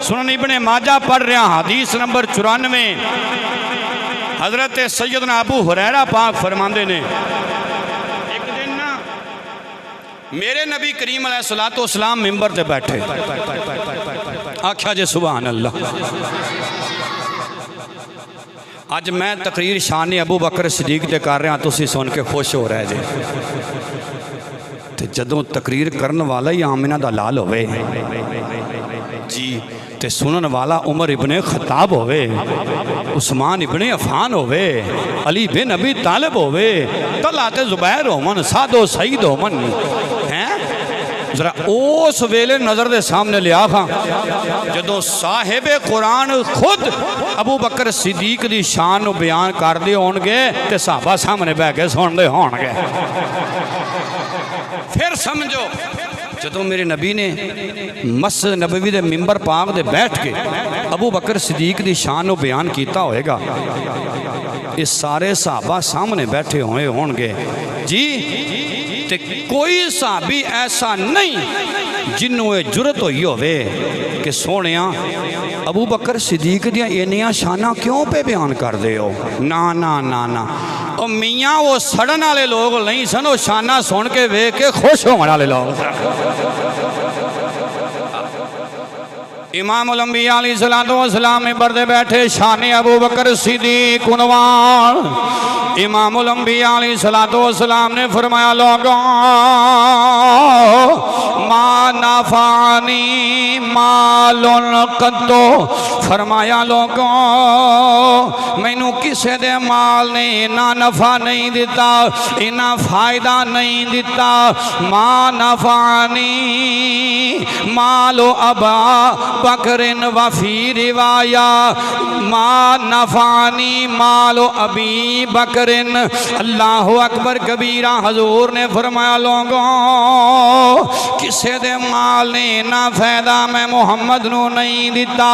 सुनन इब्ने माजा पढ़ रहा हदीस नंबर 94। हजरत सैयदना अबू हुरैरा पाक फरमाते ने एक दिन ना मेरे नबी करीम अलैहिस्सलाम मिंबर ते बैठे, आख्या जे सुभान अल्लाह। अज मैं तकरीर शान अबू बकर सिद्दीक ते कर रहा, तुसी सुन के खुश हो रहे जे। ते जदों तकरीर करन वाला ही आमिना दा लाल होवे जी, ते सुनन वाला उमर इब्ने खत्ताब होवे, उस्मान इब्ने अफान होवे, अली बिन अबी तालिब होवे, तलहा ते जुबैर होवन, सादो सईद होवन, हैं जरा उस वेले नज़र दे सामने लिया खां जदों साहिब कुरान खुद अबू बकर सिद्दीक दी शान नूं बयान करदे होणगे ते सहाबा सामने बह के सुणदे होणगे। फिर समझो जदों मेरे नबी ने मस्जिद नबवी दे मिंबर पाक दे बैठ के अबू बकर सिद्दीक दी शान नूं बयान कीता होएगा, ये सारे सहाबा सामने बैठे हुए होणगे जी। ते कोई सहाबी ऐसा नहीं जिन्हों ये जुरत हुई होवे कि सोहणिया अबू बकर सिद्दीक दियां इन्नियां शाना क्यों पे बयान करदे हो। ना ना ना ना, ओ मियाँ वो सड़न वाले लोग नहीं सन, वो शाना सुन के वेख के खुश होने वाले लोग। इमामुल अंबिया अलैहिस्सलाम मिंबर दे बैठे, शाने अबू बकर सिद्दीक उन्वान। इमामुल अंबिया अलैहिस्सलाम ने फरमाया लोगों मा नफानी मालुन कद्दो, फरमाया लोगों मैनू किसे दे माल ने इन्ना नफा नहीं दिता, इन्ना फायदा नहीं दिता। मा नफानी मालो अबा बकरिन वफी रिवाया मा नफानी मालो अबी बकरिन। अल्लाह अकबर कबीरा। हजूर ने फरमाया लोगों किसे दे माल ने इन्ना फायदा मैं मुहम्मद नू नहीं दिता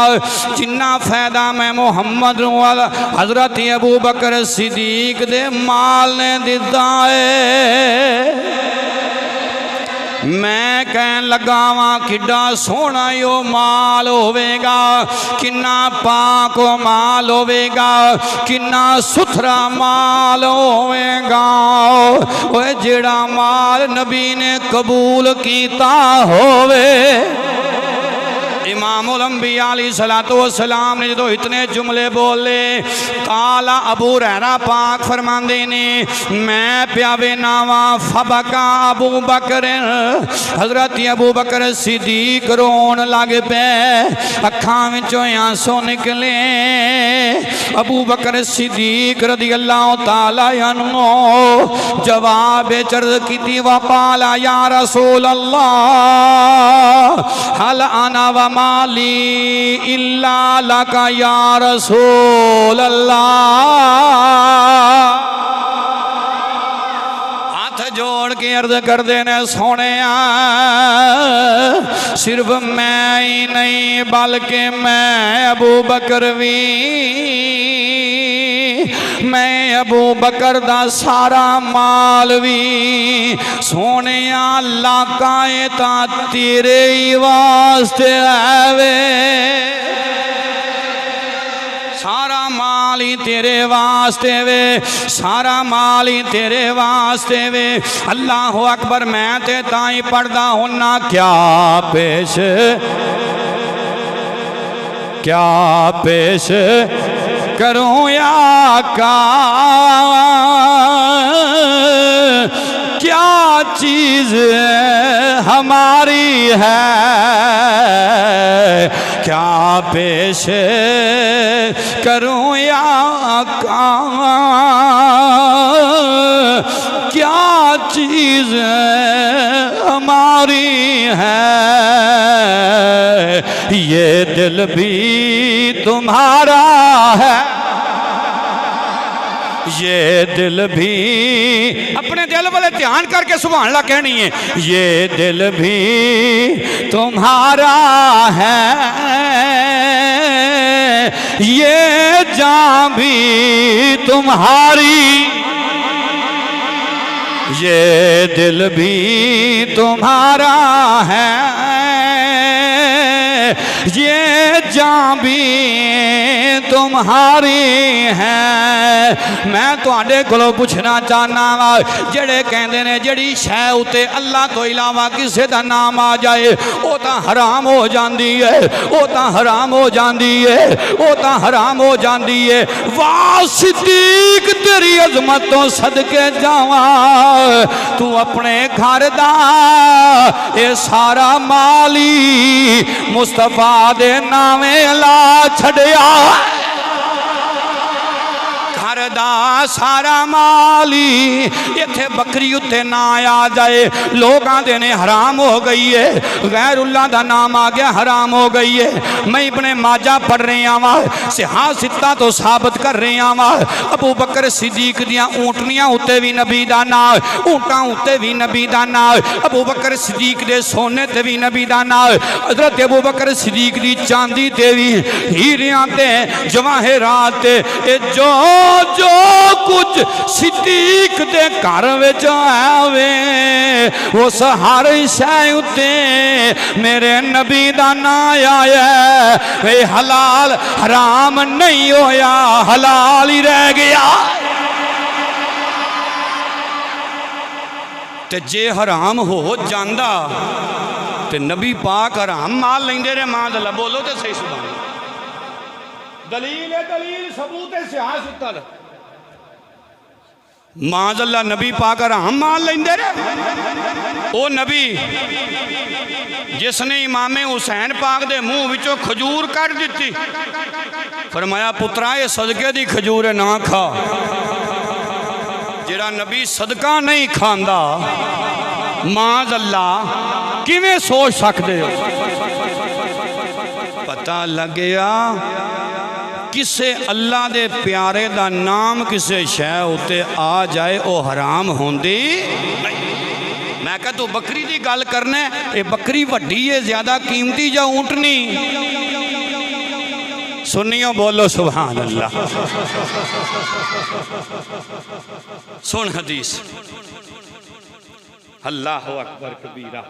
जिन्ना फायदा मैं मुहम्मद नू हजरत अबू बकर सिद्दीक दे माल ने दिता है। मैं कहन लगा वां किड्डा सोहना यो माल होवेगा, किन्ना पाक माल होवेगा, किन्ना सुथरा माल होवेगा। ओए जेड़ा माल नबी ने कबूल कीता होवे। इमामुल अंबिया अलैहिस्सलाम ने जो इतने जुमले बोले, काला अबू हुरैरा पाक फरमांदे ने मैं प्यावे नावा फबका अबू बकर, हजरत अबू बकर सिद्दीक रोन लग पे, अखां विचों आंसू निकले। अबू बकर सिद्दीक रज़ियल्लाहु ताला अन्हु जवाब अर्ज़ कीती वक़ाला या रसूल अल्लाह हल अना व माली इल्ला लका या रसूल अल्लाह। हाथ जोड़ के अर्ज करते ने सोने सिर्फ मैं ही नहीं बल्कि मैं अबू बकर भी, मैं अबू बकर दा सारा माल भी सोने लाकाए ता तेरे ही वास्ते आवे। सारा माल ही तेरे वास्ते वे, सारा माल ही तेरे वास्ते वे। अल्लाह अकबर। मैं ते ताई पढ़दा होना क्या पेश करूं या का, क्या चीज़ हमारी है, क्या पेश करूं या का, क्या चीज़ हमारी है। ये दिल भी तुम्हारा है, ये दिल भी। अपने दिल वाले ध्यान करके सुभान अल्लाह कहनी है। ये दिल भी तुम्हारा है, ये जान भी तुम्हारी, ये दिल भी तुम्हारा है, ये जान भी तुम्हारी है। मैं तुहाडे कोलों पुछना चाहना वा जेड़े कहंदे ने जेड़ी शै उत्ते अल्लाह तो इलावा किसी दा नाम आ जाए वो तो हराम हो जाती है, वो तो हराम हो जाती है, वो तो हराम हो जाती है। वाह सिद्दीक तेरी अजमत तो सदके जावा, तू अपने घर दा ये सारा माली मुस्तफा दे नामे ला छड़िया। घर दा सारा माली इत्थे बकरी उत्ते ना आ जाए लोग आंदे ने हराम हो गई है, गैरुल्लाह दा नाम आ गया हराम हो गई है। मैं इब्ने माजा पढ़ रहा वा सिहासिता तो साबित कर रहा वा अबू बकर सिद्दीक दियां ऊँटनियां उत्ते भी नबी दा नाम, ऊँटां उत्ते भी नबी दा नाम, अबू बकर सिद्दीक दे सोने ते भी नबी दा नाम, हज़रत अबू बकर सिद्दीक दी चांदी ते भी हीरियां ते जवाहरात ते जो जो कुछ सिद्दीक दे घर विच आवे उस हर शै उत्ते मेरे नबी दा नाम आया। वे हलाल हराम नहीं होया, हलाल ही रह गया। ते जे हराम हो जांदा ते नबी पाक हराम माल लेंदे रे मां अल्लाह। बोलो ते सही सुभान दलील है, दलील सबूत है सियासत माजल्ला नबी पाक हराम माल लेंदे रे। ओ नबी जिसने इमामे हुसैन पाक दे मुंह विचों खजूर कट दी, फरमाया पुत्रा ये सदके दी खजूर है ना खा। जेड़ा नबी सदका नहीं खांदा माजल्ला किवें सोच सकते हो। पता लग गया किसे अल्लाह दे प्यारे दा नाम किसे शै उत्ते आ जाए वो हराम होंदी नहीं। मैं कहा तू बकरी की गल करना, ये बकरी वड्डी है ज्यादा कीमती या ऊँटनी? सुनियो बोलो सुभान अल्लाह। सुन हदीस, अल्लाह अकबर कबीरा।